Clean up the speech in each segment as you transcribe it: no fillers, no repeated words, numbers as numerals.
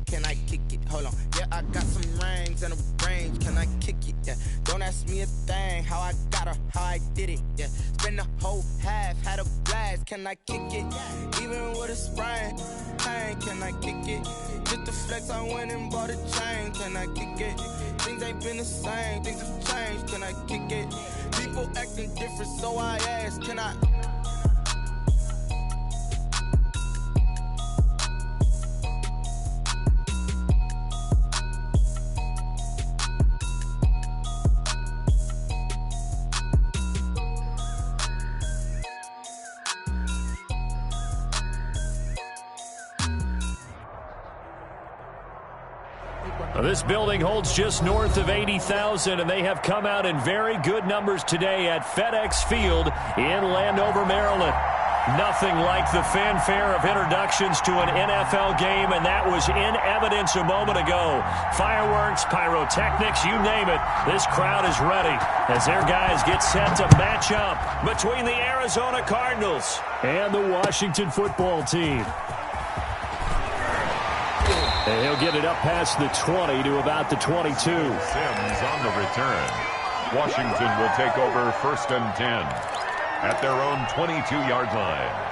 Can I kick it? Hold on. Yeah, I got some rings and a range. Can I kick it? Yeah. Don't ask me a thing. How I got her, how I did it. Yeah. Spend the whole half, had a blast. Can I kick it? Even with a sprain. Pain, can I kick it? Just the flex, I went and bought a chain. Can I kick it? Things ain't been the same. Things have changed. Can I kick it? People acting different, so I ask, can I? This building holds just north of 80,000, and they have come out in very good numbers today at FedEx Field in Landover, Maryland. Nothing like the fanfare of introductions to an NFL game, and that was in evidence a moment ago. Fireworks, pyrotechnics, you name it. This crowd is ready as their guys get set to match up between the Arizona Cardinals and the Washington football team. And he'll get it up past the 20 to about the 22. Sims on the return. Washington will take over 1st and 10 at their own 22-yard line.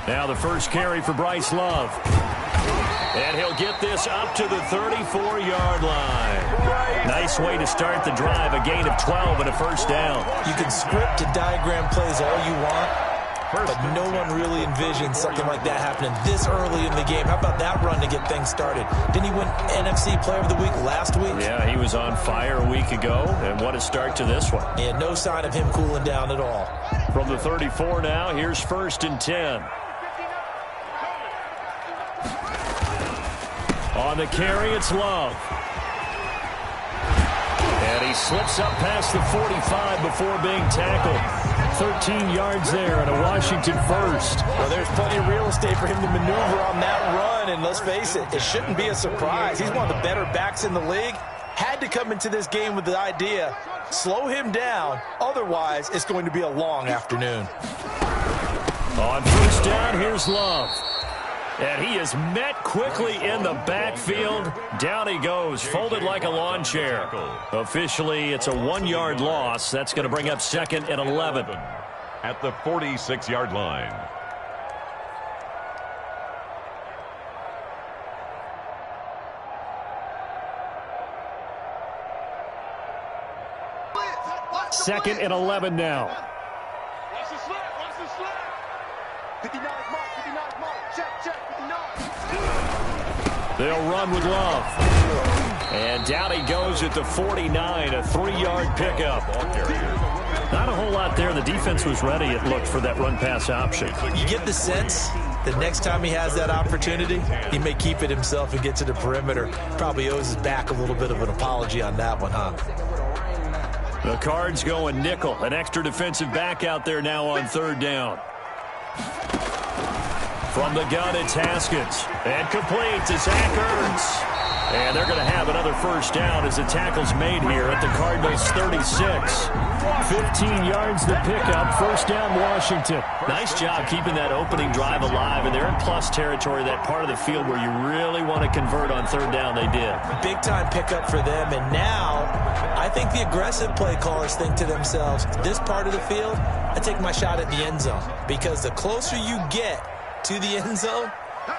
Now the first carry for Bryce Love. And he'll get this up to the 34-yard line. Nice way to start the drive. A gain of 12 and a first down. You can script and diagram plays all you want, but no one really envisions something like that happening this early in the game. How about that run to get things started? Didn't he win NFC Player of the Week last week? Yeah, he was on fire a week ago, and what a start to this one. Yeah, no sign of him cooling down at all. From the 34 now, here's 1st and 10. On the carry, it's Love. And he slips up past the 45 before being tackled. 13 yards there and a Washington first. Well, there's plenty of real estate for him to maneuver on that run, and let's face it, it shouldn't be a surprise. He's one of the better backs in the league. Had to come into this game with the idea, slow him down, otherwise it's going to be a long afternoon. On first down, here's Love. And he is met quickly in the backfield. Down he goes, folded like a lawn chair. Officially, it's a 1-yard loss. That's going to bring up 2nd and 11. At the 46-yard line. Second and 11 now. Watch the slap, watch the slap. 59 mark, 59 mark. Check, 59. They'll run with Love. And down he goes at the 49, a 3-yard pickup. Not a whole lot there. The defense was ready, it looked, for that run-pass option. You get the sense that next time he has that opportunity, he may keep it himself and get to the perimeter. Probably owes his back a little bit of an apology on that one, huh? The Cards going nickel. An extra defensive back out there now on 3rd down. From the gun, it's Haskins. And complete to Zach Ertz. And they're going to have another first down as the tackle's made here at the Cardinals' 36. 15 yards the pickup. First down, Washington. Nice job keeping that opening drive alive. And they're in plus territory, that part of the field where you really want to convert on 3rd down. They did. Big-time pickup for them. And now, I think the aggressive play callers think to themselves, this part of the field, I take my shot at the end zone. Because the closer you get to the end zone,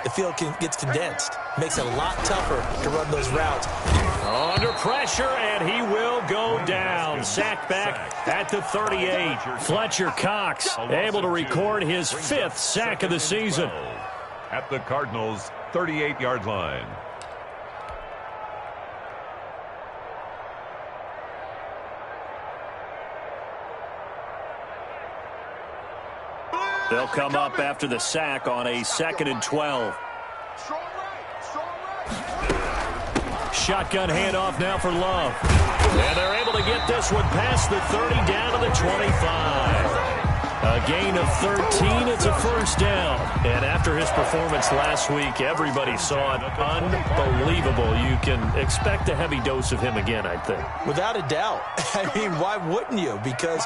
the field gets condensed. Makes it a lot tougher to run those routes. Under pressure, and he will go down. Sacked back at the 38. Fletcher Cox able to record his 5th sack of the season. At the Cardinals' 38-yard line. They'll come up after the sack on a 2nd and 12. Shotgun handoff now for Love. And they're able to get this one past the 30 down to the 25. A gain of 13. It's a first down. And after his performance last week, everybody saw it. Unbelievable. You can expect a heavy dose of him again, I think. Without a doubt. I mean, why wouldn't you? Because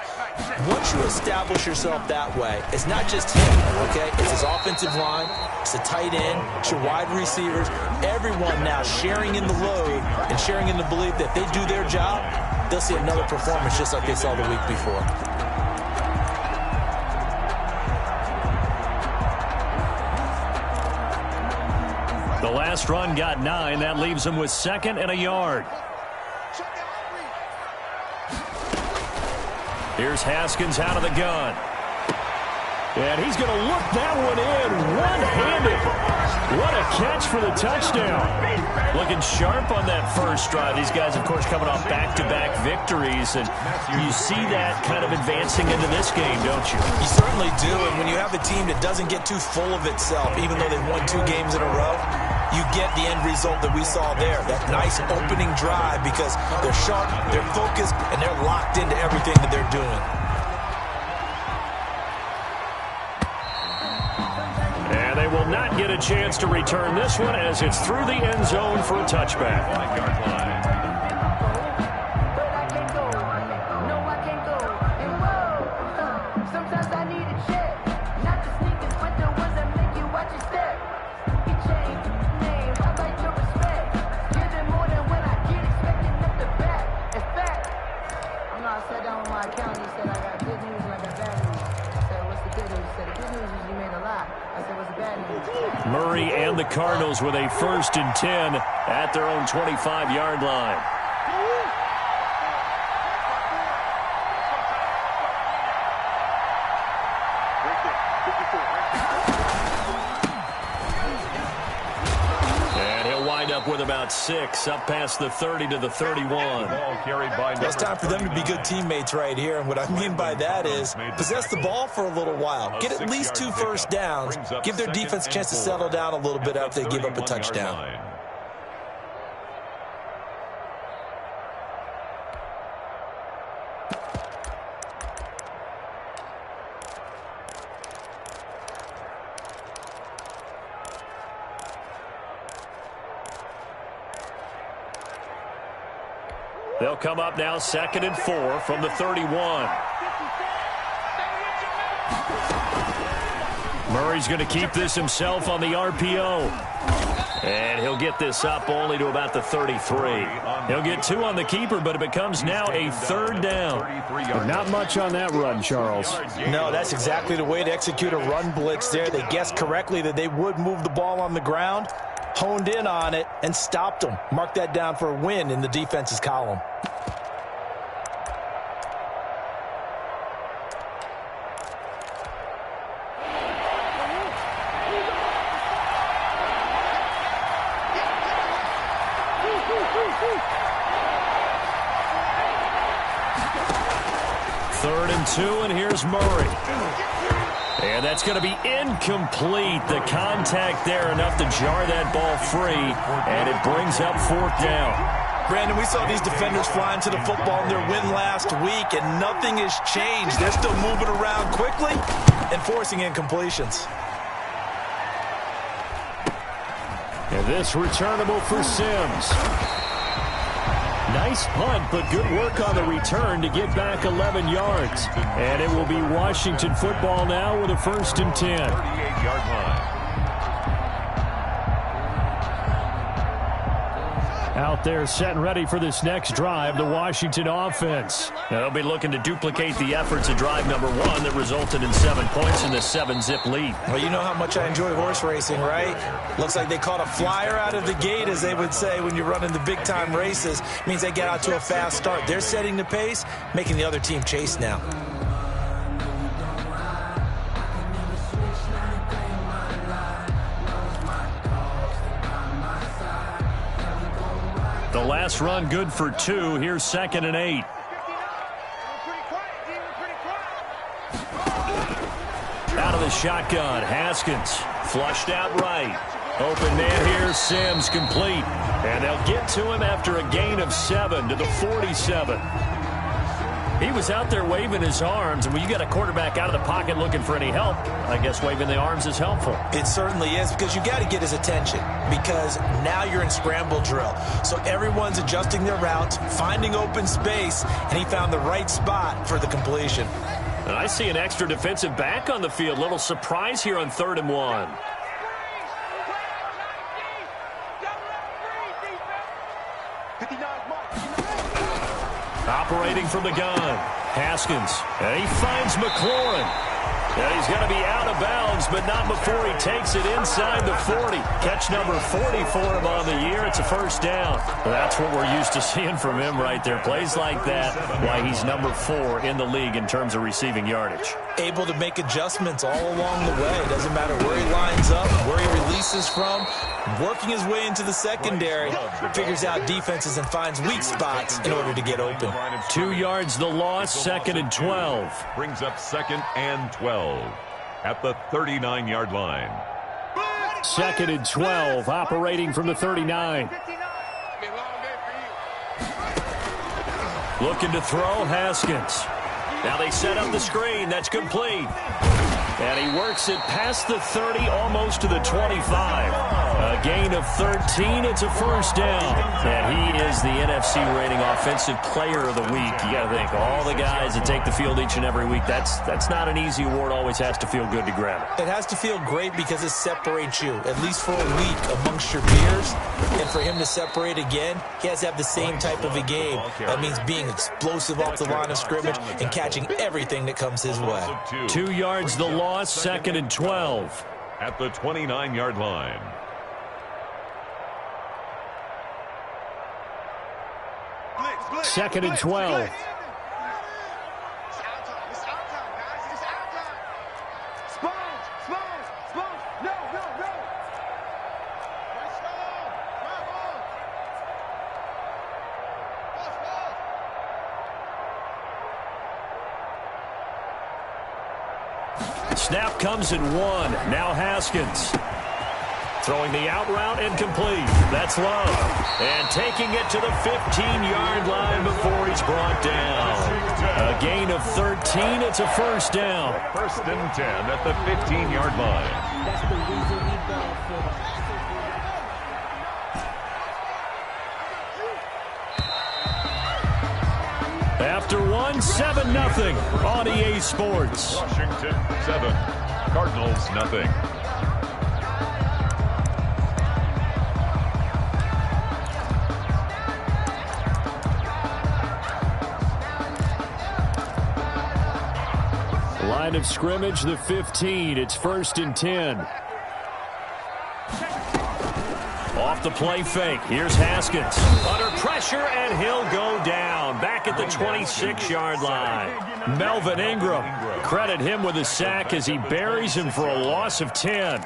once you establish yourself that way, it's not just him, okay? It's his offensive line, it's the tight end, it's your wide receivers, everyone now sharing in the load and sharing in the belief that if they do their job, they'll see another performance just like they saw the week before. The last run got 9. That leaves him with 2nd and a yard. Here's Haskins out of the gun. And he's going to look that one in one-handed. What a catch for the touchdown. Looking sharp on that first drive. These guys, of course, coming off back-to-back victories. And you see that kind of advancing into this game, don't you? You certainly do. And when you have a team that doesn't get too full of itself, even though they've won 2 games in a row, you get the end result that we saw there. That nice opening drive because they're sharp, they're focused, and they're locked into everything that they're doing. And they will not get a chance to return this one as it's through the end zone for a touchback. Murray and the Cardinals with a 1st and 10 at their own 25-yard line. And he'll wind up with about 6 up past the 30 to the 31. It's time for them to be good teammates right here. And what I mean by that is possess the ball for a little while. Get at least 2 first downs. Give their defense a chance to settle down a little bit after they give up a touchdown. They'll come up now 2nd and 4 from the 31. Murray's going to keep this himself on the RPO. And he'll get this up only to about the 33. He'll get 2 on the keeper, but it becomes now a 3rd down. But not much on that run, Charles. No, that's exactly the way to execute a run blitz there. They guessed correctly that they would move the ball on the ground, honed in on it, and stopped them. Mark that down for a win in the defense's column. Third and 2, and here's Murray. And that's going to be incomplete. The contact there enough to jar that ball free, and it brings up 4th down. Brandon, we saw these defenders flying to the football in their win last week, and nothing has changed. They're still moving around quickly and forcing incompletions. And this returnable for Sims. Nice punt, but good work on the return to get back 11 yards. And it will be Washington football now with a 1st and 10. 38-yard line. Out there set and ready for this next drive, the Washington offense. They'll be looking to duplicate the efforts of drive number 1 that resulted in 7 points in the 7-zip lead. Well, you know how much I enjoy horse racing, right? Looks like they caught a flyer out of the gate, as they would say when you're running the big-time races. Means they get out to a fast start. They're setting the pace, making the other team chase now. The last run good for 2. Here's 2nd and 8. Out of the shotgun, Haskins flushed out right. Open man here, Sims complete. And they'll get to him after a gain of 7 to the 47. He was out there waving his arms, and when you got a quarterback out of the pocket looking for any help, I guess waving the arms is helpful. It certainly is, because you got to get his attention, because now you're in scramble drill. So everyone's adjusting their routes, finding open space, and he found the right spot for the completion. And I see an extra defensive back on the field. Little surprise here on 3rd and 1. Operating from the gun, Haskins, and he finds McLaurin. And he's going to be out of bounds, but not before he takes it inside the 40. Catch number 40 for him on the year. It's a first down. That's what we're used to seeing from him right there. Plays like that, why he's number 4 in the league in terms of receiving yardage. Able to make adjustments all along the way. It doesn't matter where he lines up, where he releases from. Working his way into the secondary, figures out defenses and finds weak spots in order to get open. 2 yards the loss, 2nd and 12. Brings up 2nd and 12 at the 39-yard line. 2nd and 12, operating from the 39. Looking to throw, Haskins. Now they set up the screen. That's complete. And he works it past the 30, almost to the 25. A gain of 13. It's a first down. And he is the NFC rating offensive player of the week. You got to think, all the guys that take the field each and every week, that's not an easy award. Always has to feel good to grab it. It has to feel great because it separates you, at least for a week, amongst your peers. And for him to separate again, he has to have the same type of a game. That means being explosive off the line of scrimmage and catching everything that comes his way. 2 yards the loss, 2nd and 12. At the 29-yard line. Second and 12. Snap comes in 1. Now Haskins. Throwing the out route incomplete. That's Love. And taking it to the 15-yard line before he's brought down. A gain of 13. It's a first down. 1st and 10 at the 15-yard line. That's the reason we fell for the After 1, 7-0 on EA Sports. Washington 7, Cardinals nothing. Line of scrimmage, the 15. It's 1st and 10. Off the play fake. Here's Haskins. Under pressure, and he'll go down. Back at the 26-yard line. Melvin Ingram. Credit him with a sack as he buries him for a loss of 10.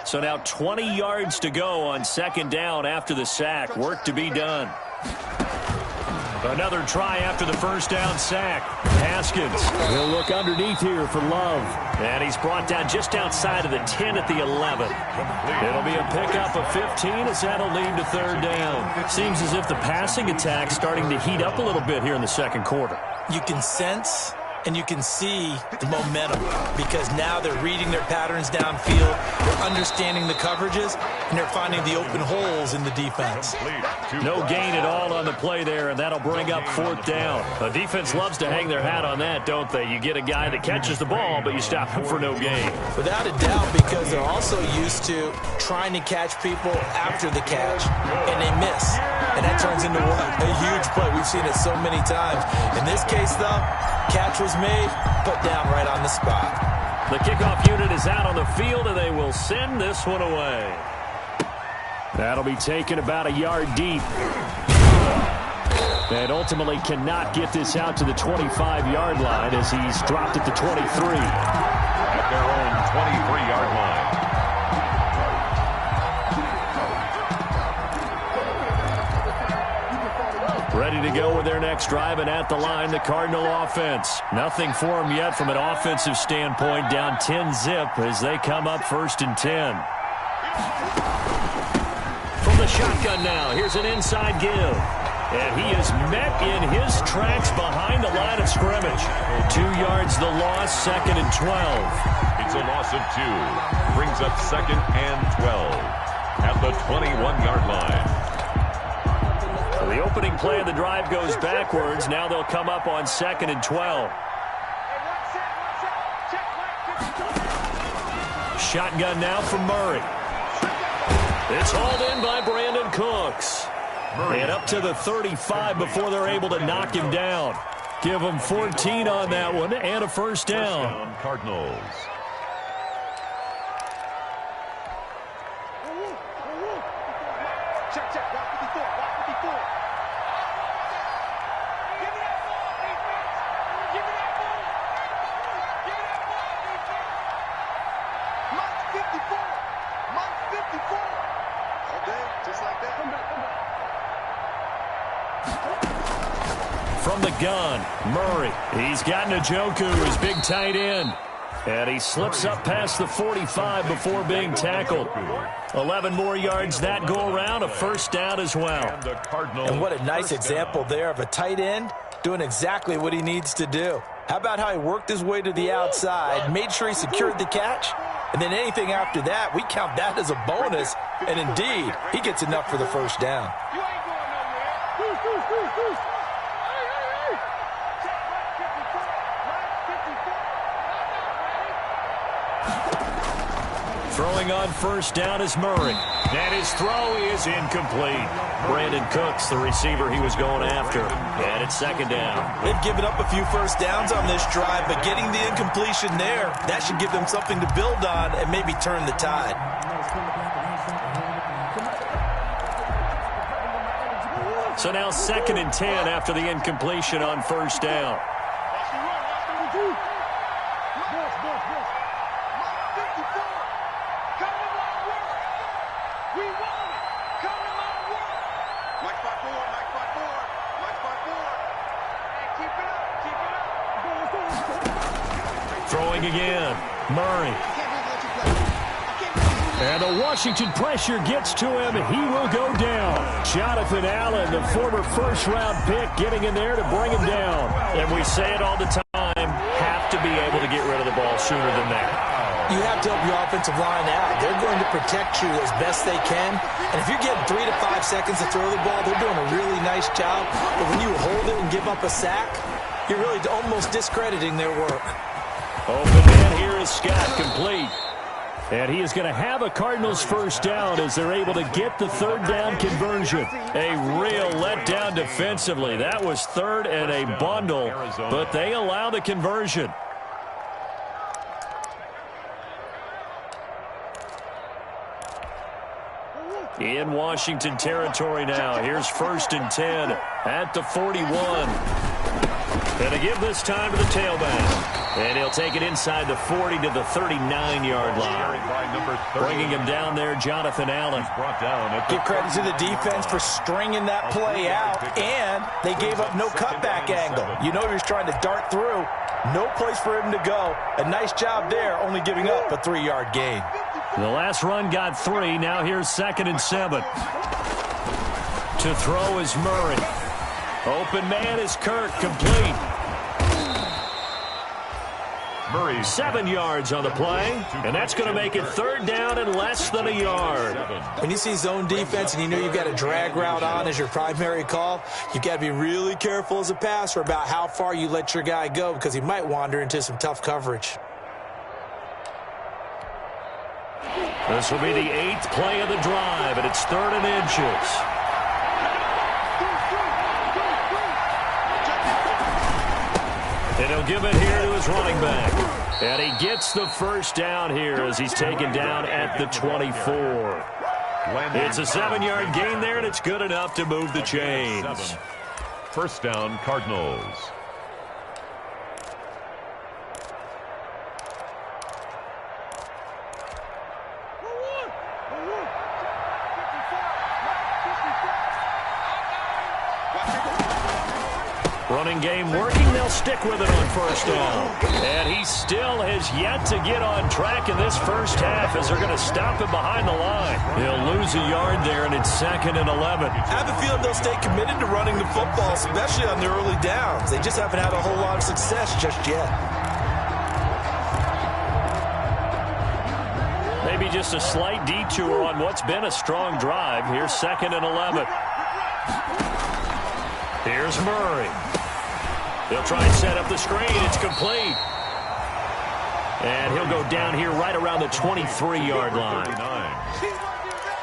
So now 20 yards to go on 2nd down after the sack. Work to be done. Another try after the first down sack. Haskins. He'll look underneath here for Love. And he's brought down just outside of the 10 at the 11. It'll be a pickup of 15 as that'll lead to 3rd down. Seems as if the passing attack's starting to heat up a little bit here in the 2nd quarter. You can sense and you can see the momentum because now they're reading their patterns downfield, they're understanding the coverages, and they're finding the open holes in the defense. No gain at all on the play there, and that'll bring up 4th down. The defense loves to hang their hat on that, don't they? You get a guy that catches the ball, but you stop him for no gain. Without a doubt, because they're also used to trying to catch people after the catch, and they miss. And that turns into what? A huge play. We've seen it so many times. In this case, though, catch was made, put down right on the spot. The kickoff unit is out on the field, and they will send this one away. That'll be taken about a yard deep. And ultimately cannot get this out to the 25-yard line as he's dropped at the 23. At their own 23-yard line. Ready to go with their next drive, and at the line, the Cardinal offense. Nothing for them yet from an offensive standpoint, down 10-zip as they come up 1st and 10. From the shotgun now, here's an inside give. And he is met in his tracks behind the line of scrimmage. 2 yards the loss, 2nd and 12. It's a loss of 2. Brings up 2nd and 12 at the 21-yard line. So the opening play of the drive goes backwards. Now they'll come up on 2nd and 12. Shotgun now from Murray. It's hauled in by Brandon Cooks. And up to the 35 before they're able to knock him down. Give them 14 on that one and a first down. Cardinals. Check, check. Watch 54. Watch 54. Give me that ball, defense. Give me that ball. Give me that ball, defense. Mike's 54. Mike's 54. Okay, just like that. Come back, come back. From the gun, Murray. He's got Njoku, his big tight end. And he slips up past the 45 before being tackled. 11 more yards that go around, a first down as well. And what a nice example there of a tight end doing exactly what he needs to do. How about how he worked his way to the outside, made sure he secured the catch, and then anything after that, we count that as a bonus. And indeed, he gets enough for the first down. You ain't going nowhere. Check right 54. Right 54. Throwing on first down is Murray. And his throw is incomplete. Brandon Cooks, the receiver he was going after. And it's 2nd down. They've given up a few first downs on this drive, but getting the incompletion there, that should give them something to build on and maybe turn the tide. So now 2nd and 10 after the incompletion on first down. Watch the run. Watch the run. Mike 54. Come to my work. We want it. Come to my work. Mike 54. Mike 54. Mike 54. Hey, keep it up. Keep it up. Throwing again. Murray. And the Washington pressure gets to him. He will go down. Jonathan Allen, the former first-round pick, getting in there to bring him down. And we say it all the time, have to be able to get rid of the ball sooner than that. You have to help your offensive line out. They're going to protect you as best they can. And if you're getting 3 to 5 seconds to throw the ball, they're doing a really nice job. But when you hold it and give up a sack, you're really almost discrediting their work. Open man here is Scott, complete. And he is going to have a Cardinals first down as they're able to get the 3rd down conversion. A real letdown defensively. That was 3rd and a bundle, but they allow the conversion. In Washington territory now. Here's 1st and 10 at the 41. And to give this time to the tailback. And he'll take it inside the 40 to the 39-yard line. Bringing him down there, Jonathan Allen. Give credit to the defense for stringing that play out, and they gave up no cutback angle. You know he was trying to dart through. No place for him to go. A nice job there, only giving up a 3-yard gain. The last run got 3. Now here's 2nd and 7. To throw is Murray. Open man is Kirk, complete. Murray. 7 yards on the play, and that's going to make it 3rd down and less than a yard. When you see zone defense and you know you've got a drag route on as your primary call, you've got to be really careful as a passer about how far you let your guy go because he might wander into some tough coverage. This will be the 8th play of the drive, and it's 3rd and inches. And he'll give it here to his running back. And he gets the first down here as he's taken down at the 24. It's a 7-yard gain there, and it's good enough to move the chains. First down, Cardinals. Running game working. They'll stick with it on first down. And he still has yet to get on track in this first half as they're going to stop him behind the line. He'll lose a yard there, and it's 2nd and 11. I have a feeling they'll stay committed to running the football, especially on their early downs. They just haven't had a whole lot of success just yet. Maybe just a slight detour on what's been a strong drive. Here's 2nd and 11. Here's Murray. He'll try and set up the screen. It's complete. And he'll go down here right around the 23-yard line.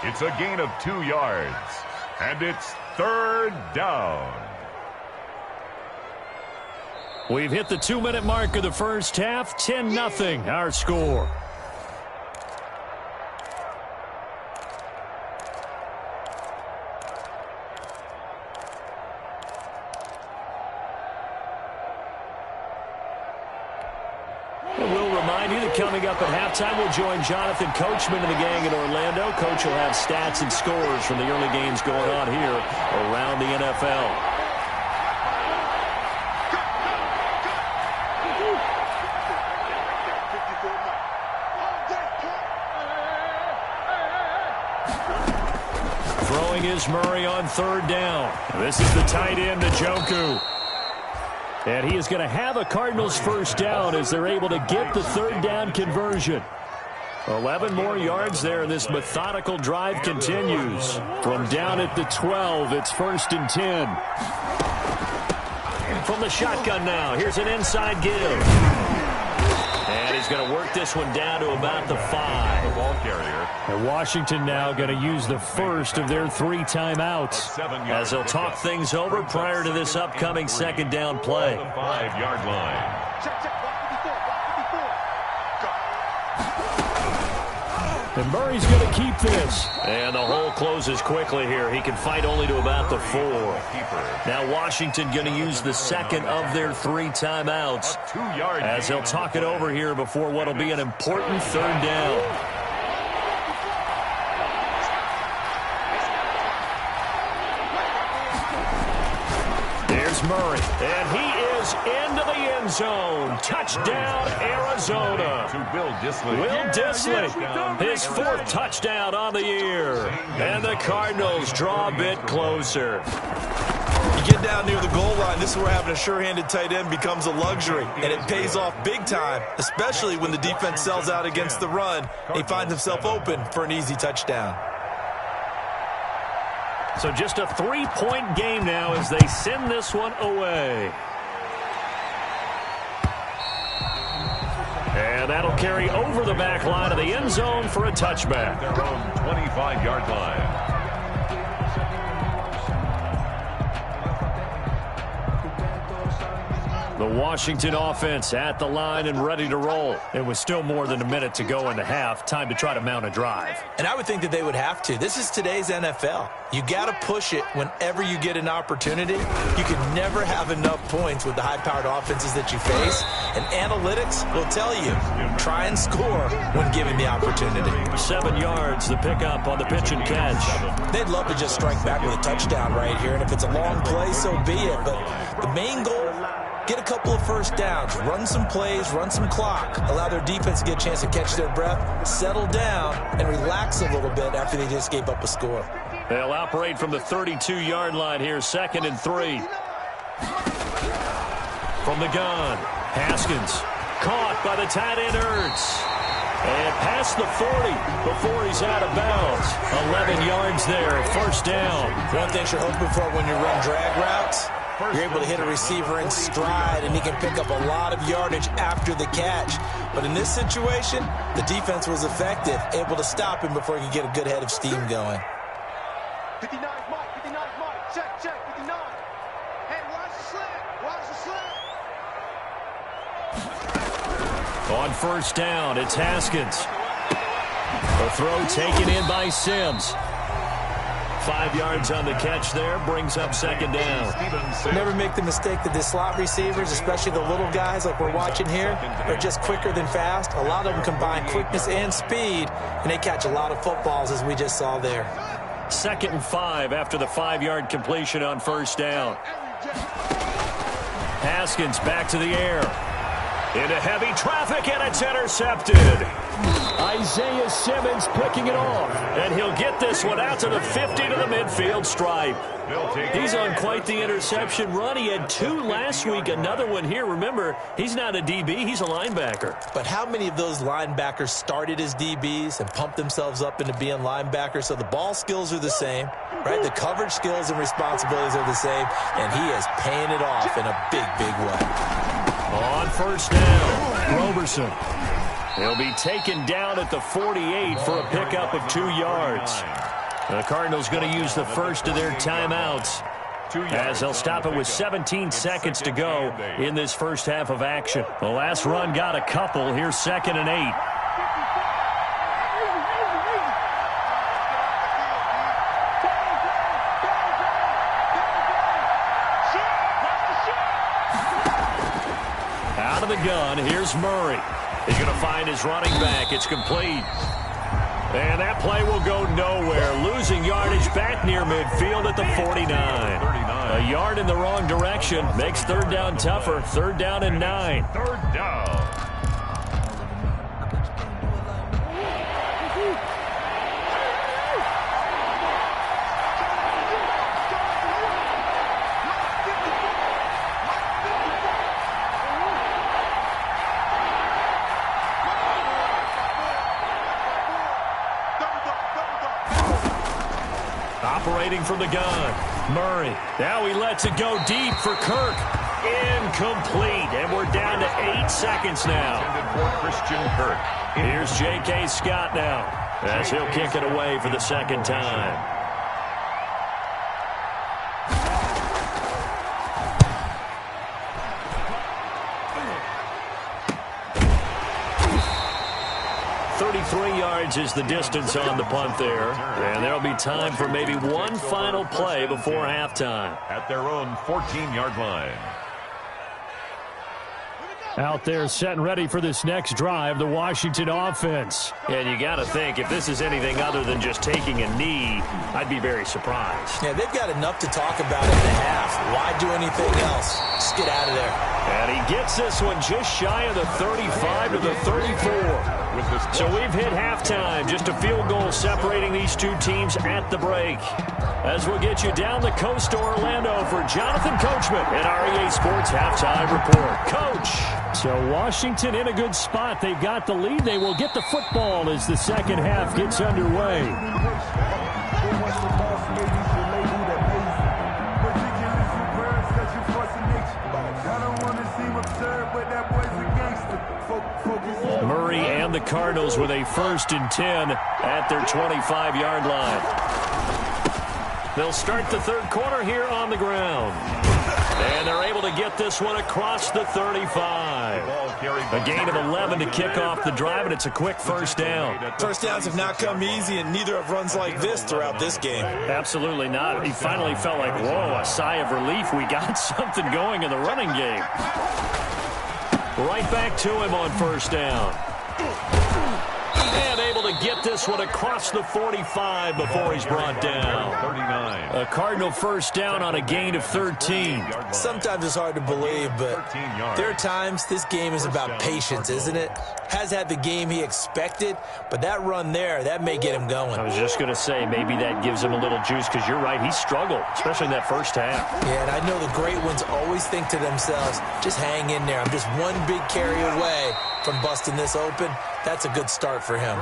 It's a gain of 2 yards. And it's 3rd down. We've hit the 2-minute mark of the first half. 10-0 our score. Coming up at halftime, we'll join Jonathan Coachman and the gang in Orlando. Coach will have stats and scores from the early games going on here around the NFL. Throwing is Murray on 3rd down. This is the tight end, Njoku. And he is going to have a Cardinals first down as they're able to get the 3rd down conversion. 11 more yards there, and this methodical drive continues. From down at the 12, it's 1st and 10. From the shotgun now, here's an inside give. And he's going to work this one down to about the 5. Ball carrier. And Washington now going to use the first of their 3 timeouts as they'll talk things over prior to this upcoming 2nd down play. The 5-yard line. And Murray's going to keep this. And the hole closes quickly here. He can fight only to about the 4. Now Washington going to use the 2nd of their 3 timeouts as they'll talk it over here before what will be an important 3rd down. There's Murray, and he is into the end zone. Touchdown, Arizona. Will Dissly, his 4th touchdown on the year. And the Cardinals draw a bit closer. You get down near the goal line, this is where having a sure-handed tight end becomes a luxury, and it pays off big time, especially when the defense sells out against the run, and he finds himself open for an easy touchdown. So just a 3-point game now as they send this one away. And that'll carry over the back line of the end zone for a touchback. Their own 25-yard line. The Washington offense at the line and ready to roll. It was still more than a minute to go in the half. Time to try to mount a drive. And I would think that they would have to. This is today's NFL. You got to push it whenever you get an opportunity. You can never have enough points with the high-powered offenses that you face. And analytics will tell you, try and score when given the opportunity. 7 yards, the pickup on the pitch and catch. They'd love to just strike back with a touchdown right here. And if it's a long play, so be it. But the main goal, get a couple of first downs, run some plays, run some clock, allow their defense to get a chance to catch their breath, settle down, and relax a little bit after they just gave up a score. They'll operate from the 32-yard line here, 2nd and 3. From the gun, Haskins, caught by the tight end Ertz. And past the 40 before he's out of bounds. 11 yards there, 1st down. One thing you're hoping for when you run drag routes, you're able to hit a receiver in stride, and he can pick up a lot of yardage after the catch. But in this situation, the defense was effective, able to stop him before he could get a good head of steam going. 59 Mike, check, 59. Hey, watch the slant, On first down, it's Haskins. A throw taken in by Sims. 5 yards on the catch there, brings up 2nd down. Never make the mistake that the slot receivers, especially the little guys like we're watching here, are just quicker than fast. A lot of them combine quickness and speed, and they catch a lot of footballs, as we just saw there. 2nd and 5 after the 5-yard completion on first down. Haskins back to the air. Into heavy traffic, and it's intercepted. Isaiah Simmons picking it off. And he'll get this one out to the 50 to the midfield stripe. He's on quite the interception run. He had 2 last week, another one here. Remember, he's not a DB, he's a linebacker. But how many of those linebackers started as DBs and pumped themselves up into being linebackers? So the ball skills are the same, right? The coverage skills and responsibilities are the same, and he is paying it off in a big, big way. On first down, Roberson. He'll be taken down at the 48 for a pickup of 2 yards. The Cardinals going to use the first of their timeouts as they'll stop it with 17 seconds to go in this first half of action. The last run got a couple. Here's 2nd and 8. Out of the gun, here's Murray. He's going to find his running back. It's complete. And that play will go nowhere. Losing yardage back near midfield at the 49. A yard in the wrong direction makes 3rd down tougher. 3rd down and 9. 3rd down. Operating from the gun, Murray. Now he lets it go deep for Kirk. Incomplete, and we're down to 8 seconds now. For Christian Kirk. Here's J.K. Scott now, as he'll kick it away for the 2nd time. Yards is the distance on the punt there. And there'll be time for maybe one final play before halftime. At their own 14-yard line. Out there set and ready for this next drive, the Washington offense. And you got to think, if this is anything other than just taking a knee, I'd be very surprised. Yeah, they've got enough to talk about in the half. Why do anything else? Just get out of there. And he gets this one just shy of the 35 to the 34. So we've hit halftime. Just a field goal separating these two teams at the break. As we'll get you down the coast to Orlando for Jonathan Coachman at REA Sports Halftime Report. Coach. So Washington in a good spot. They've got the lead. They will get the football as the second half gets underway. Murray and the Cardinals with a 1st and 10 at their 25-yard line. They'll start the 3rd quarter here on the ground. And they're able to get this one across the 35. A gain of 11 to kick off the drive, and it's a quick 1st down. First downs have not come easy, and neither have runs like this throughout this game. Absolutely not. He finally felt like, whoa, a sigh of relief. We got something going in the running game. Right back to him on 1st down. And able to get this one across the 45 before he's brought down. 39. A Cardinal 1st down on a gain of 13. Sometimes it's hard to believe, but there are times this game is about patience, isn't it? Has had the game he expected, but that run there, that may get him going. I was just going to say, maybe that gives him a little juice, because you're right, he struggled, especially in that 1st half. Yeah, and I know the great ones always think to themselves, just hang in there. I'm just one big carry away from busting this open. That's a good start for him.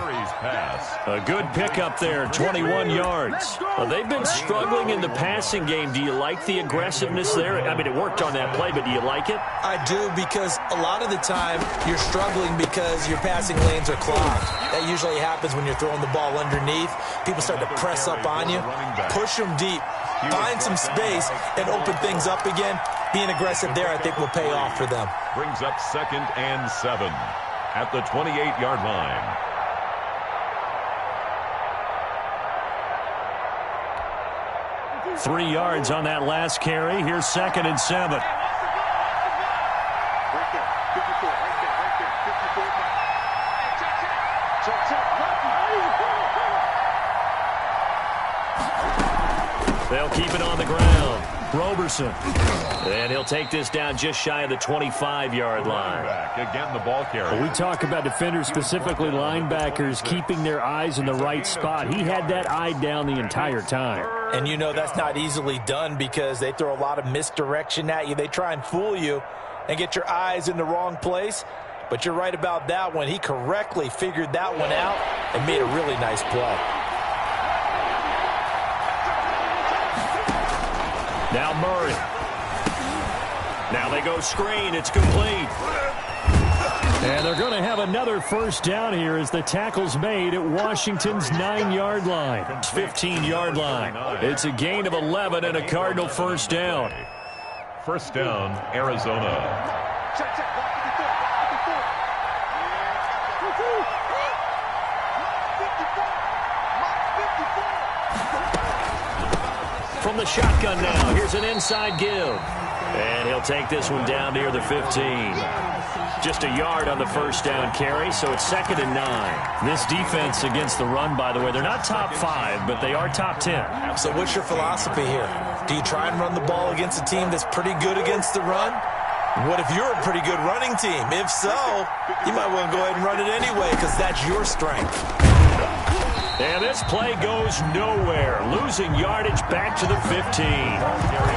A good pickup there, 21 yards. Well, they've been struggling in the passing game. Do you like the aggressiveness there? I mean, it worked on that play, but do you like it? I do, because a lot of the time you're struggling because your passing lanes are clogged. That usually happens when you're throwing the ball underneath. People start to press up on you. Push them deep. Find some space and open things up again. Being aggressive there, I think, will pay off for them. Brings up 2nd and 7 at the 28-yard line. Three yards on that last carry. Here's 2nd and 7. They'll keep it on the ground. Roberson. And he'll take this down just shy of the 25-yard line. Again, the ball carrier. We talk about defenders, specifically linebackers, keeping their eyes in the right spot. He had that eye down the entire time. And you know that's not easily done because they throw a lot of misdirection at you. They try and fool you and get your eyes in the wrong place. But you're right about that one. He correctly figured that one out and made a really nice play. Now Murray. Now they go screen. It's complete. And they're going to have another first down here as the tackle's made at Washington's 9-yard line. 15-yard line. It's a gain of 11 and a Cardinal first down. First down, Arizona. From the shotgun now, here's an inside give. And he'll take this one down near the 15. Just a yard on the first down carry, so it's 2nd and 9. This defense against the run, by the way, they're not top 5, but they are top 10. So what's your philosophy here? Do you try and run the ball against a team that's pretty good against the run? What if you're a pretty good running team? If so, you might want to go ahead and run it anyway because that's your strength. And this play goes nowhere. Losing yardage back to the 15.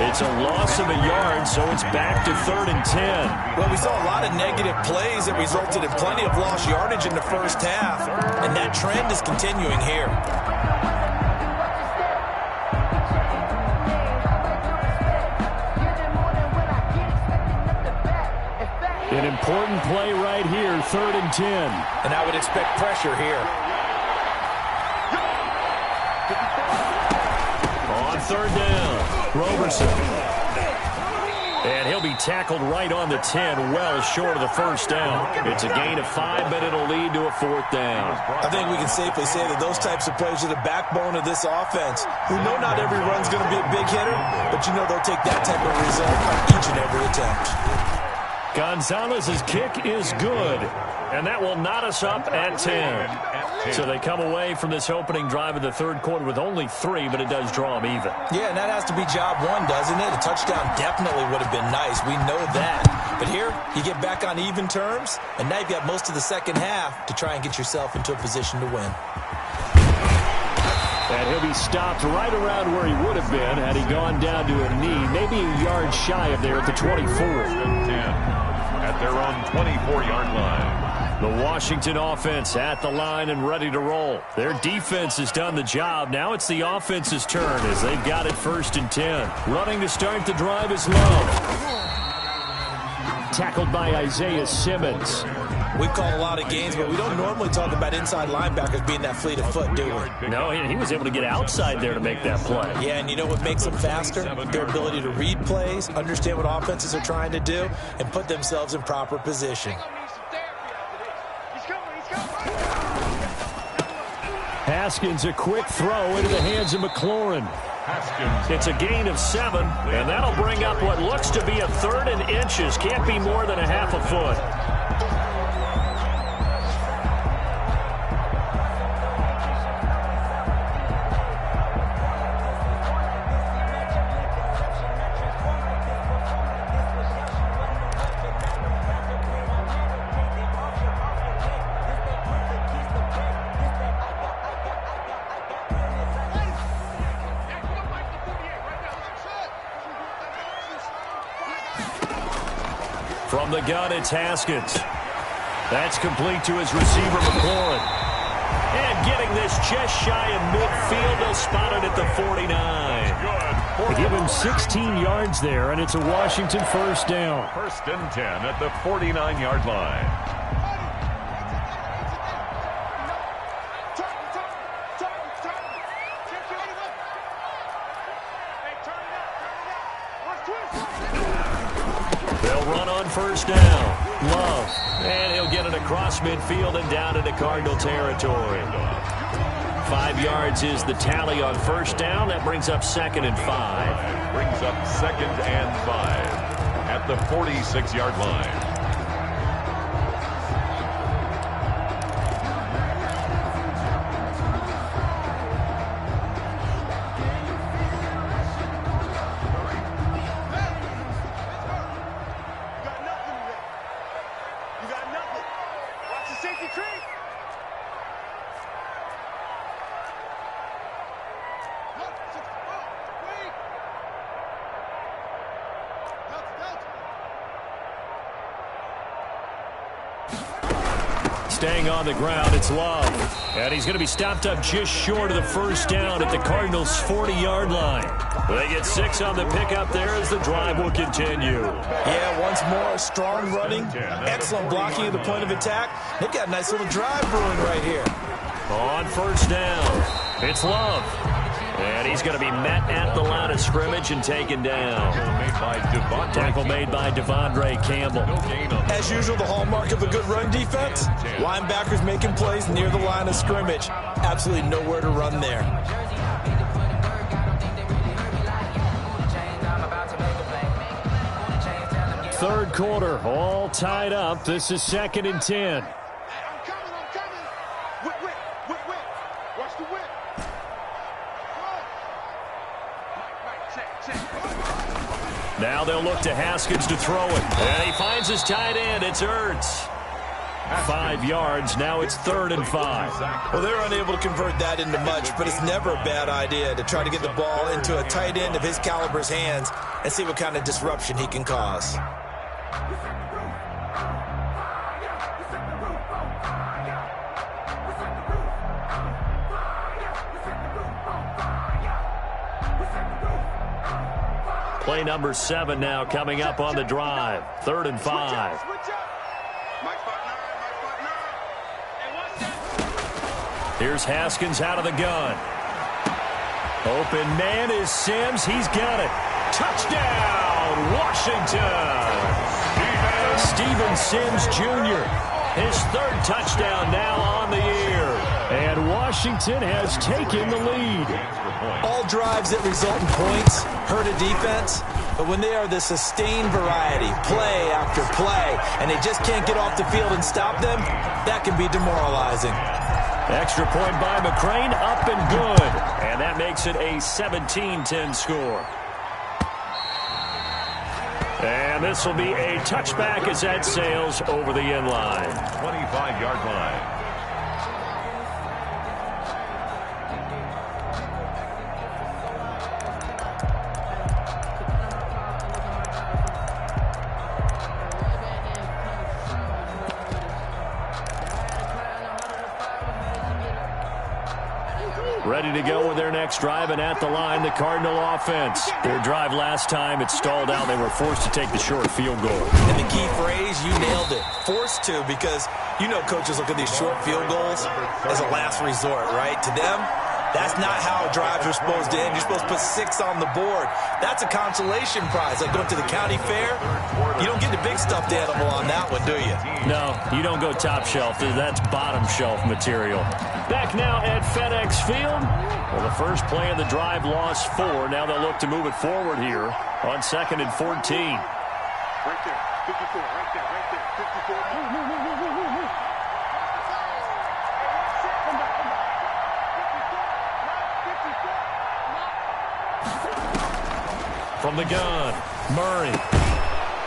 It's a loss of a yard, so it's back to 3rd and 10. Well, we saw a lot of negative plays that resulted in plenty of lost yardage in the first half, and that trend is continuing here. An important play right here, 3rd and 10. And I would expect pressure here. On 3rd down, Roberson. And he'll be tackled right on the 10, well short of the first down. It's a gain of 5, but it'll lead to a 4th down. I think we can safely say that those types of plays are the backbone of this offense. We know not every run's going to be a big hitter, but you know they'll take that type of result on each and every attempt. Gonzalez's kick is good, and that will knot us up at 10. So they come away from this opening drive of the third quarter with only 3, but it does draw them even. Yeah, and that has to be job 1, doesn't it? A touchdown definitely would have been nice. We know that. But here, you get back on even terms, and now you've got most of the second half to try and get yourself into a position to win. And he'll be stopped right around where he would have been had he gone down to a knee, maybe a yard shy of there at the 24. At their own 24-yard line. The Washington offense at the line and ready to roll. Their defense has done the job. Now it's the offense's turn as they've got it 1st and 10. Running to start the drive is Love. Tackled by Isaiah Simmons. We call a lot of games, but we don't normally talk about inside linebackers being that fleet of foot, do we? No, he was able to get outside there to make that play. Yeah, and you know what makes them faster? Their ability to read plays, understand what offenses are trying to do, and put themselves in proper position. Haskins, a quick throw into the hands of McLaurin. It's a gain of 7, and that'll bring up what looks to be a 3rd and inches. Can't be more than a half a foot. From the gun, it's Haskins. That's complete to his receiver, McLaurin. And getting this just shy of midfield, they'll spot it at the 49. They give him 16 yards there, and it's a Washington first down. 1st and 10 at the 49-yard line. They'll run on first down. Love. And he'll get it across midfield and down into Cardinal territory. 5 yards is the tally on first down. That brings up 2nd and 5. Brings up 2nd and 5 at the 46-yard line. Staying on the ground, it's Love. And he's going to be stopped up just short of the first down at the Cardinals' 40-yard line. They get 6 on the pickup there as the drive will continue. Yeah, once more, strong running, excellent blocking at the point of attack. They've got a nice little drive brewing right here. On first down, it's Love. And he's going to be met at the line of scrimmage and taken down. Tackle made by Devondre Campbell. As usual, the hallmark of a good run defense, linebackers making plays near the line of scrimmage. Absolutely nowhere to run there. Third quarter, all tied up. This is 2nd and 10. I'm coming. Whip. Watch the whip. Check. Now they'll look to Haskins to throw it. And he finds his tight end. It's Ertz. 5 yards. Now it's 3rd and 5. Well, they're unable to convert that into much, but it's never a bad idea to try to get the ball into a tight end of his caliber's hands and see what kind of disruption he can cause. Play number 7 now coming up on the drive. 3rd and 5. Here's Haskins out of the gun. Open man is Sims. He's got it. Touchdown, Washington. Steven Sims Jr. His 3rd touchdown now on the year. And Washington has taken the lead. All drives that result in points hurt a defense, but when they are the sustained variety, play after play, and they just can't get off the field and stop them, that can be demoralizing. Extra point by McCrane, up and good. And that makes it a 17-10 score. And this will be a touchback as that sails over the end line. 25-yard line. Ready to go with their next drive, and at the line, the Cardinal offense. Their drive last time, it stalled out. They were forced to take the short field goal. And the key phrase, you nailed it. Forced to, because you know coaches look at these short field goals as a last resort, right? To them, that's not how drives are supposed to end. You're supposed to put 6 on the board. That's a consolation prize. Like going to the county fair, you don't get the big stuffed animal on that one, do you? No, you don't go top shelf. That's bottom shelf material. Back now at FedEx Field. Well, the first play of the drive lost 4. Now they'll look to move it forward here on 2nd and 14. Right there, 54, right there, 54. From the gun, Murray.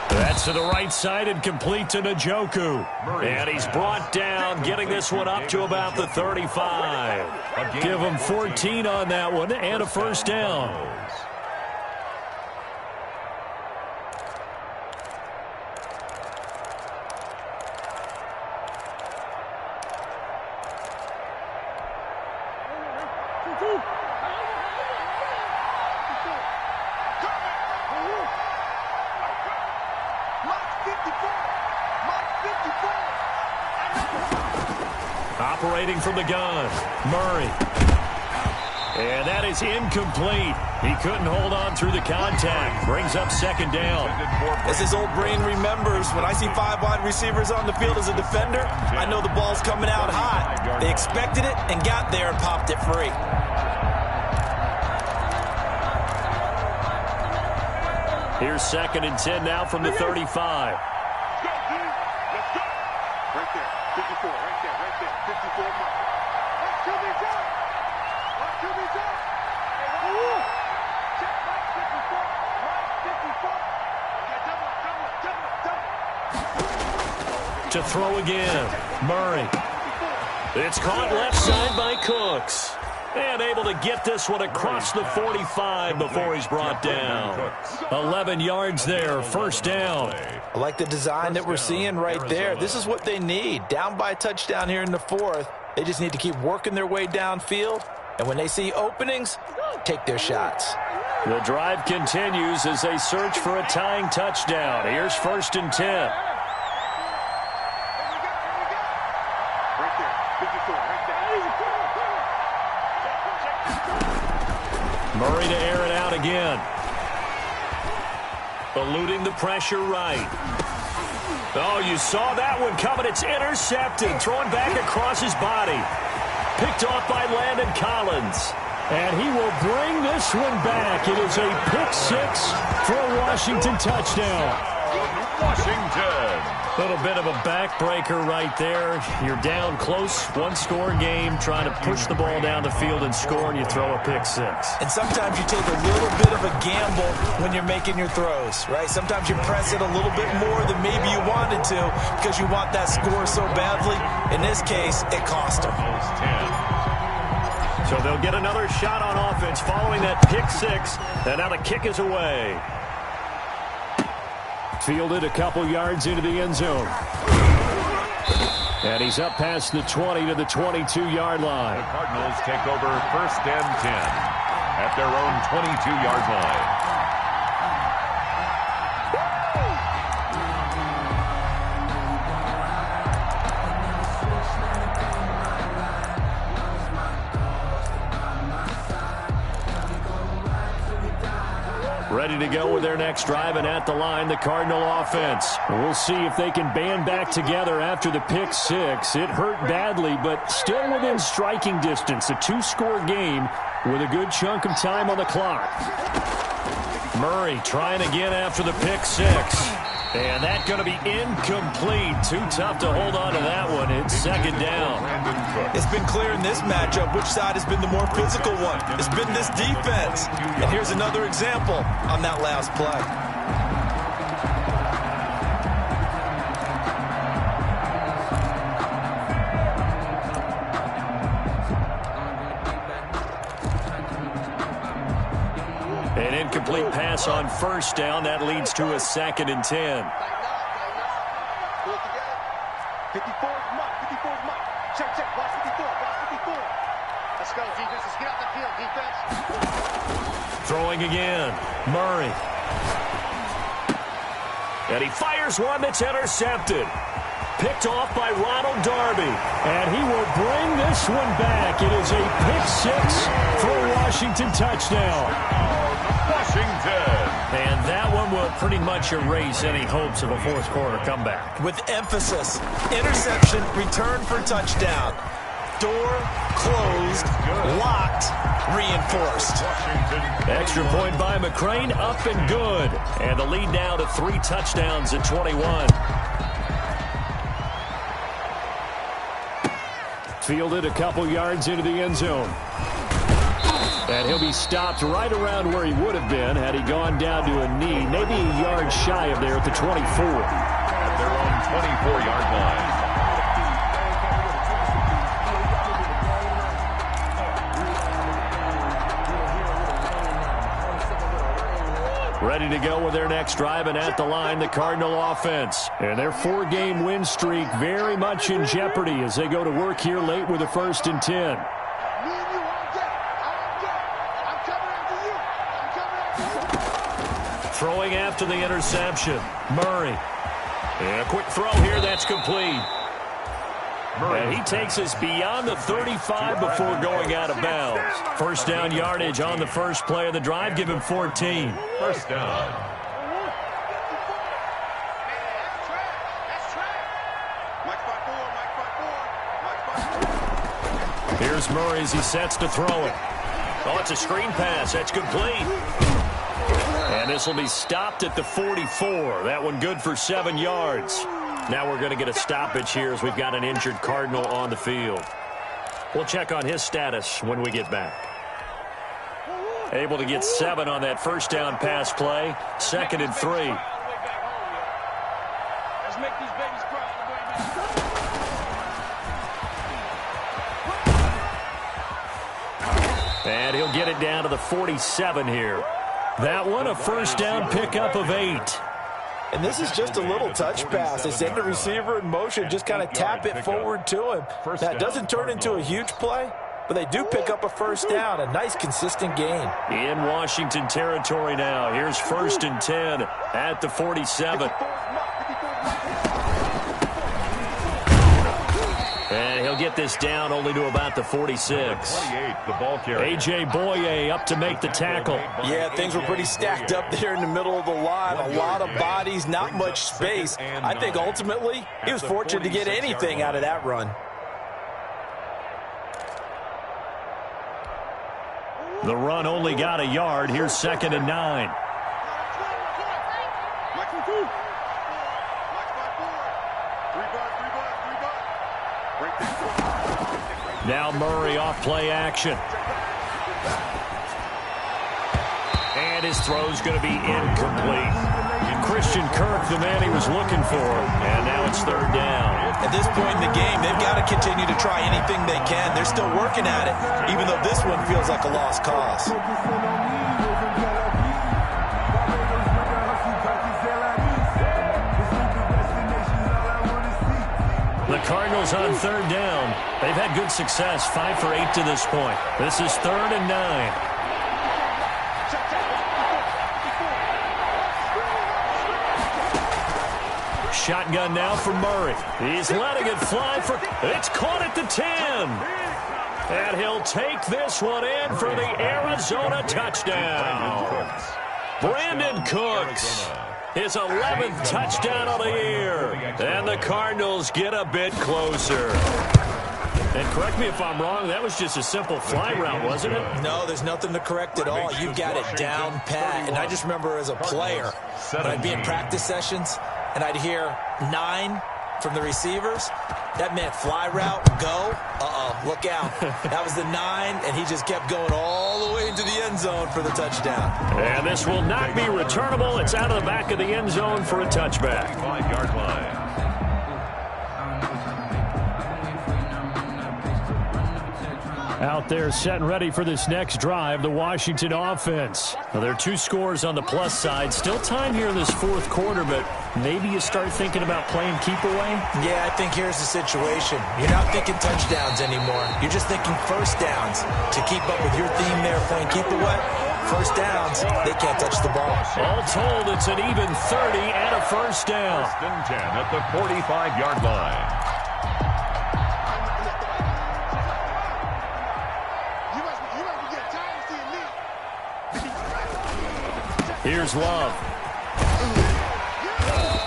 That's to the right side and complete to Njoku. And he's brought down, getting this one up to about the 35. Give him 14 on that one and a first down. Operating from the gun, Murray. And that is incomplete. He couldn't hold on through the contact. Brings up 2nd down. As his old brain remembers, when I see 5 wide receivers on the field as a defender, I know the ball's coming out hot. They expected it and got there and popped it free. Here's 2nd and 10 now from the 35. Right there, 54, right there, 54 mark. Let's do this up. Let's do this up. Check, right 54. To throw again, Murray. It's caught left side by Cooks. And able to get this one across the 45 before he's brought down. 11 yards there, first down. I like the design that we're seeing right there. This is what they need. Down by a touchdown here in the fourth. They just need to keep working their way downfield. And when they see openings, take their shots. The drive continues as they search for a tying touchdown. Here's 1st and 10. Murray to air it out again. Eluding the pressure right. Oh, you saw that one coming. It's intercepted. Thrown back across his body. Picked off by Landon Collins. And he will bring this one back. It is a pick six for a Washington touchdown. Washington. A little bit of a backbreaker right there. You're down close, one-score game, trying to push the ball down the field and score, and you throw a pick six. And sometimes you take a little bit of a gamble when you're making your throws, right? Sometimes you press it a little bit more than maybe you wanted to because you want that score so badly. In this case, it cost them. So they'll get another shot on offense following that pick six, and now the kick is away. Fielded a couple yards into the end zone. And he's up past the 20 to the 22-yard line. The Cardinals take over 1st and 10 at their own 22-yard line. Ready to go with their next drive, and at the line, the Cardinal offense. We'll see if they can band back together after the pick six. It hurt badly, but still within striking distance. A 2-score game with a good chunk of time on the clock. Murray trying again after the pick six. And that's going to be incomplete. Too tough to hold on to that one. It's 2nd down. It's been clear in this matchup which side has been the more physical one. It's been this defense. And here's another example on that last play. An incomplete pass on 1st down. That leads to a 2nd and 10. Pull it together. 54 is Mike. 54 is Mike. Check, check. Watch 54. Watch 54. Let's go, defense. Let's get out the field, defense. Throwing again. Murray. And he fires one that's intercepted. Picked off by Ronald Darby. And he will bring this one back. It is a pick six for a Washington touchdown. Washington. And that one will pretty much erase any hopes of a fourth-quarter comeback. With emphasis, interception, return for touchdown. Door closed, locked, reinforced. Extra point by McCrane, up and good. And the lead now to 3 touchdowns at 21. Fielded a couple yards into the end zone. And he'll be stopped right around where he would have been had he gone down to a knee, maybe a yard shy of there at the 24. At their own 24-yard line. Ready to go with their next drive, and at the line, the Cardinal offense. And their 4-game win streak very much in jeopardy as they go to work here late with a 1st and 10. Throwing after the interception. Murray. And a quick throw here. That's complete. And he takes us beyond the 35 before going out of bounds. 1st down yardage on the first play of the drive. Give him 14. 1st down. Here's Murray as he sets to throw it. Oh, it's a screen pass. That's complete. And this will be stopped at the 44. That one good for 7 yards. Now we're going to get a stoppage here as we've got an injured Cardinal on the field. We'll check on his status when we get back. Able to get 7 on that 1st down pass play. 2nd and 3. Let's make these babies cry. And he'll get it down to the 47 here. That one, a first down pickup of 8. And this is just a little touch pass. They send the receiver in motion, just kind of tap it forward to him. That doesn't turn into a huge play, but they do pick up a first down, a nice consistent gain. In Washington territory now. Here's 1st and 10 at the 47. And he'll get this down only to about the 46. A.J. Boye up to make the tackle. Yeah, things were pretty stacked up there in the middle of the line. A lot of bodies, not much space. I think ultimately he was fortunate to get anything out of that run. The run only got a yard. Here's 2nd and 9. Now Murray off play action. And his throw's going to be incomplete. Christian Kirk, the man he was looking for. And now it's 3rd down. At this point in the game, they've got to continue to try anything they can. They're still working at it, even though this one feels like a lost cause. The Cardinals on 3rd down. They've had good success, 5 for 8 to this point. This is 3rd and 9. Shotgun now for Murray. He's letting it fly for... It's caught at the 10. And he'll take this one in for the Arizona touchdown. Brandon Cooks. His 11th touchdown of the year. And the Cardinals get a bit closer. And correct me if I'm wrong, that was just a simple fly route, wasn't it? No, there's nothing to correct at all. You've got it down pat. And I just remember as a player, when I'd be in practice sessions, and I'd hear 9 from the receivers, that meant fly route, go, look out. That was the 9, and he just kept going all the way into the end zone for the touchdown. And this will not be returnable. It's out of the back of the end zone for a touchback. 5-yard line. Out there set and ready for this next drive, the Washington offense. Now, there are 2 scores on the plus side. Still time here in this 4th quarter, but maybe you start thinking about playing keep away? Yeah, I think here's the situation. You're not thinking touchdowns anymore. You're just thinking first downs. To keep up with your theme there, playing keep away, first downs, they can't touch the ball. All told, it's an even 30 and a first down. 1st and 10 at the 45-yard line. Here's Love.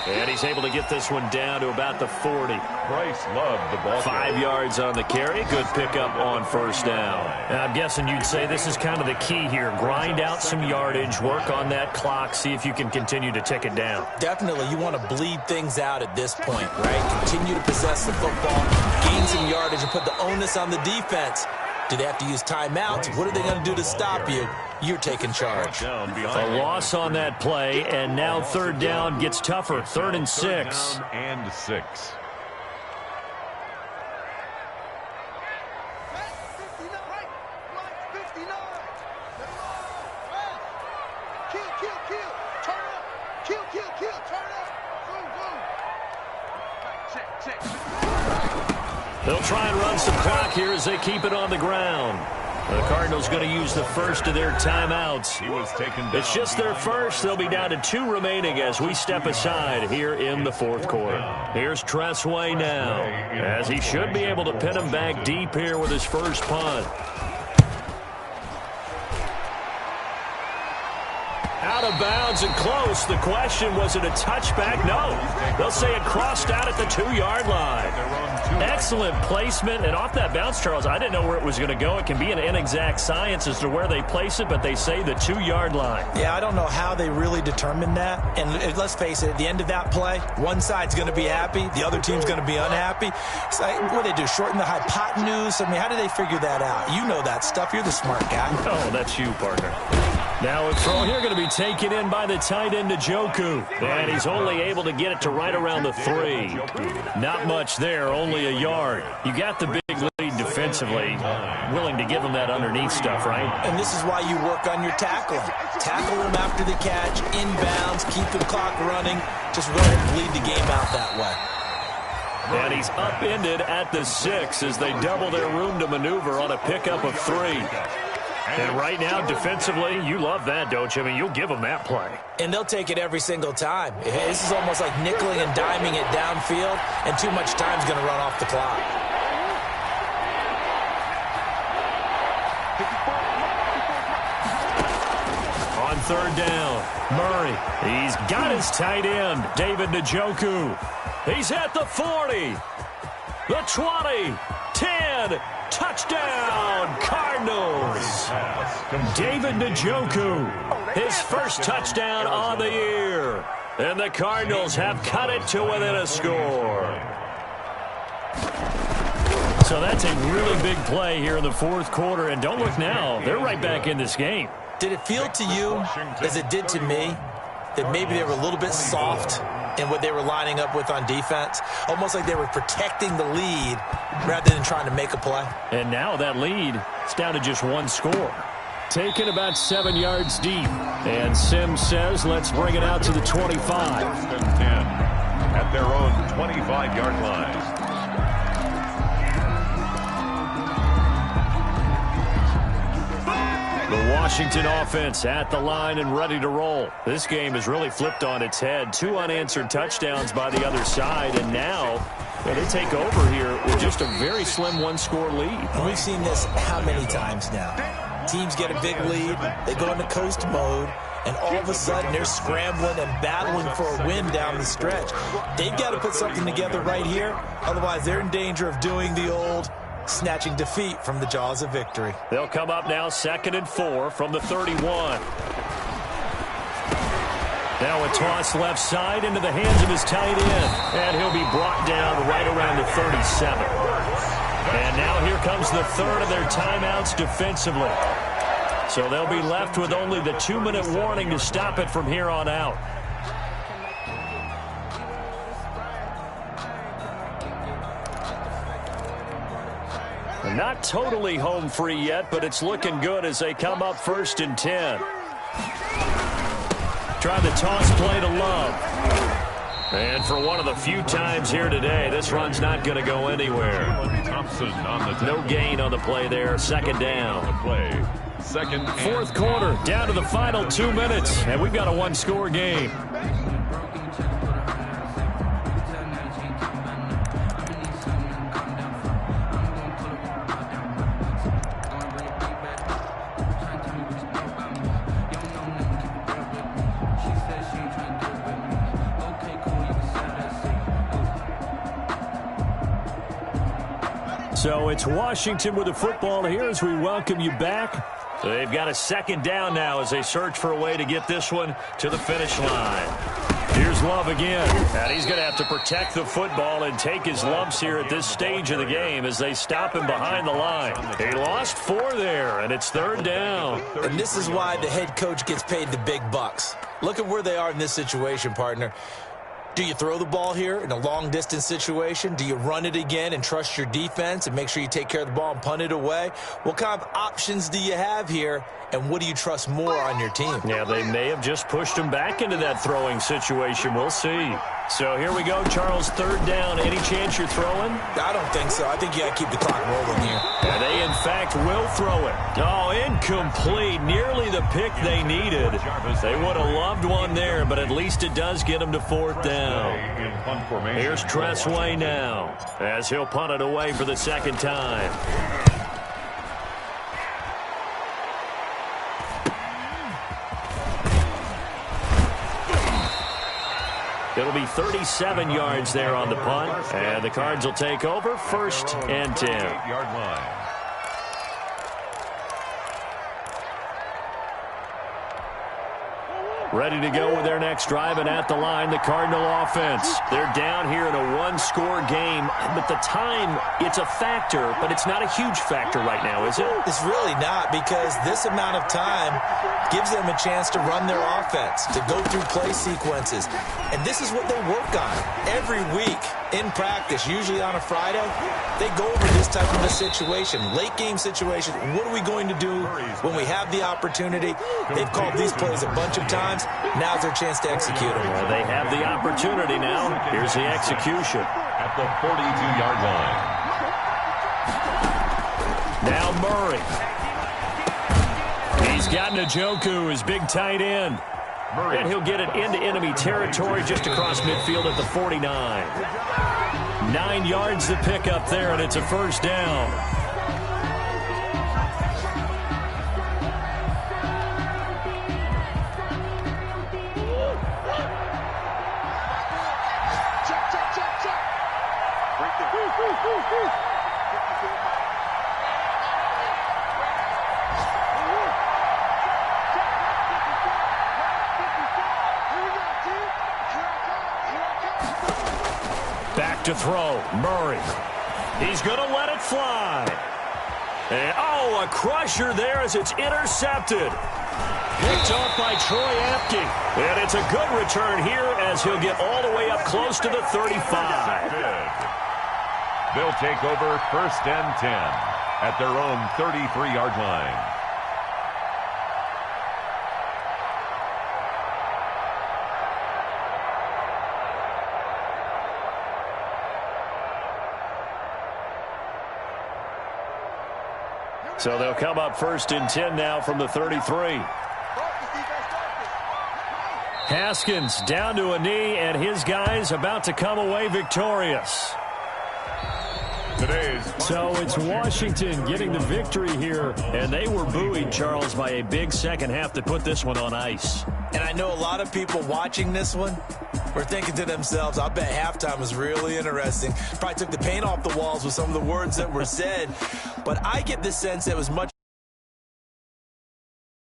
And he's able to get this one down to about the 40. Bryce Love, the ball. 5 yards on the carry. Good pickup on first down. And I'm guessing you'd say this is kind of the key here. Grind out some yardage, work on that clock, see if you can continue to tick it down. Definitely, you want to bleed things out at this point, right? Continue to possess the football, gain some yardage, and put the onus on the defense. Do they have to use timeouts? What are they going to do to stop you? You're taking charge. A loss on that play, and now 3rd down gets tougher. 3rd and 6. 3rd and 6. They'll try and run some clock here as they keep it on the ground. The Cardinals going to use the first of their timeouts. He was taken down. It's just their first. They'll be down to 2 remaining as we step aside here in the 4th quarter. Here's Tressway now, as he should be able to pin him back deep here with his first punt. Out of bounds and close. The question, was it a touchback? No. They'll say it crossed out at the 2-yard line. Excellent placement. And off that bounce, Charles, I didn't know where it was going to go. It can be an inexact science as to where they place it, but they say the 2-yard line. Yeah, I don't know how they really determined that. And let's face it, at the end of that play, one side's going to be happy, the other team's going to be unhappy. It's like, what do they do, shorten the hypotenuse? I mean, how do they figure that out? You know that stuff. You're the smart guy. Oh, that's you, partner. Now a throw here going to be taken in by the tight end, Njoku. And he's only able to get it to right around the 3. Not much there, only a yard. You got the big defensively, willing to give them that underneath stuff, right? And this is why you work on your tackling. Tackle them after the catch, inbounds, keep the clock running. Just go ahead and bleed the game out that way. And he's upended at the 6 as they double their room to maneuver on a pickup of 3. And right now, defensively, you love that, don't you? I mean, you'll give them that play. And they'll take it every single time. This is almost like nickeling and diming it downfield, and too much time's going to run off the clock. On third down, Murray. He's got his tight end, David Njoku. He's at the 40, the 20, 10, touchdown, Cardinals. David Njoku, his first touchdown on the year. And the Cardinals have cut it to within a score. So that's a really big play here in the fourth quarter. And don't look now, they're right back in this game. Did it feel to you, as it did to me, that maybe they were a little bit soft in what they were lining up with on defense? Almost like they were protecting the lead rather than trying to make a play. And now that lead is down to just one score. Taken about 7 yards deep. And Sims says, let's bring it out to the 25. First and 10 at their own 25-yard line. The Washington offense at the line and ready to roll. This game has really flipped on its head. 2 unanswered touchdowns by the other side, and now they take over here with just a very slim one-score lead. And we've seen this how many times now? Teams get a big lead, they go into coast mode, and all of a sudden they're scrambling and battling for a win down the stretch. They've got to put something together right here, otherwise they're in danger of doing the old snatching defeat from the jaws of victory. They'll come up now 2nd and 4 from the 31. Now a toss left side into the hands of his tight end. And he'll be brought down right around the 37. And now here comes the third of their timeouts defensively. So they'll be left with only the 2-minute warning to stop it from here on out. Not totally home free yet, but it's looking good as they come up 1st and 10. Try the toss play to Love. And for one of the few times here today, this run's not going to go anywhere. No gain on the play there. 2nd down. Fourth quarter, down to the final 2 minutes, and we've got a one-score game. So it's Washington with the football here as we welcome you back. They've got a 2nd down now as they search for a way to get this one to the finish line. Here's Love again, and he's going to have to protect the football and take his lumps here at this stage of the game as they stop him behind the line. He lost 4 there, and it's 3rd down. And this is why the head coach gets paid the big bucks. Look at where they are in this situation, partner. Do you throw the ball here in a long-distance situation? Do you run it again and trust your defense and make sure you take care of the ball and punt it away? What kind of options do you have here, and what do you trust more on your team? Yeah, they may have just pushed him back into that throwing situation. We'll see. So here we go, Charles, 3rd down. Any chance you're throwing? I don't think so. I think you got to keep the clock rolling here. And they, in fact, will throw it. Oh, incomplete. Nearly the pick they needed. They would have loved one there, but at least it does get them to 4th down. Here's Tressway now as he'll punt it away for the 2nd time. It'll be 37 yards there on the punt, and the Cards will take over 1st and 10. Yard line. Ready to go with their next drive, and at the line, the Cardinal offense. They're down here in a one-score game, but the time, it's a factor, but it's not a huge factor right now, is it? It's really not, because this amount of time gives them a chance to run their offense, to go through play sequences. And this is what they work on every week. in practice, usually on a Friday, they go over this type of a situation, late game situation. What are we going to do when we have the opportunity? They've called these plays a bunch of times. Now's their chance to execute them. Well, they have the opportunity now. Here's the execution. At the 42-yard line. Now Murray. He's got Njoku, his big tight end. And he'll get it into enemy territory just across midfield at the 49. 9 yards to pick up there, and it's a first down. Back to throw. Murray. He's going to let it fly. And, a crusher there as it's intercepted. Picked off by Troy Apke. And it's a good return here as he'll get all the way up close to the 35. They'll take over 1st and 10 at their own 33-yard line. So they'll come up 1st and 10 now from the 33. Haskins down to a knee, and his guys about to come away victorious. So it's Washington getting the victory here, and they were buoyed, Charles, by a big second half that put this one on ice. And I know a lot of people watching this one were thinking to themselves, I bet halftime was really interesting. Probably took the paint off the walls with some of the words that were said. But I get the sense that it was much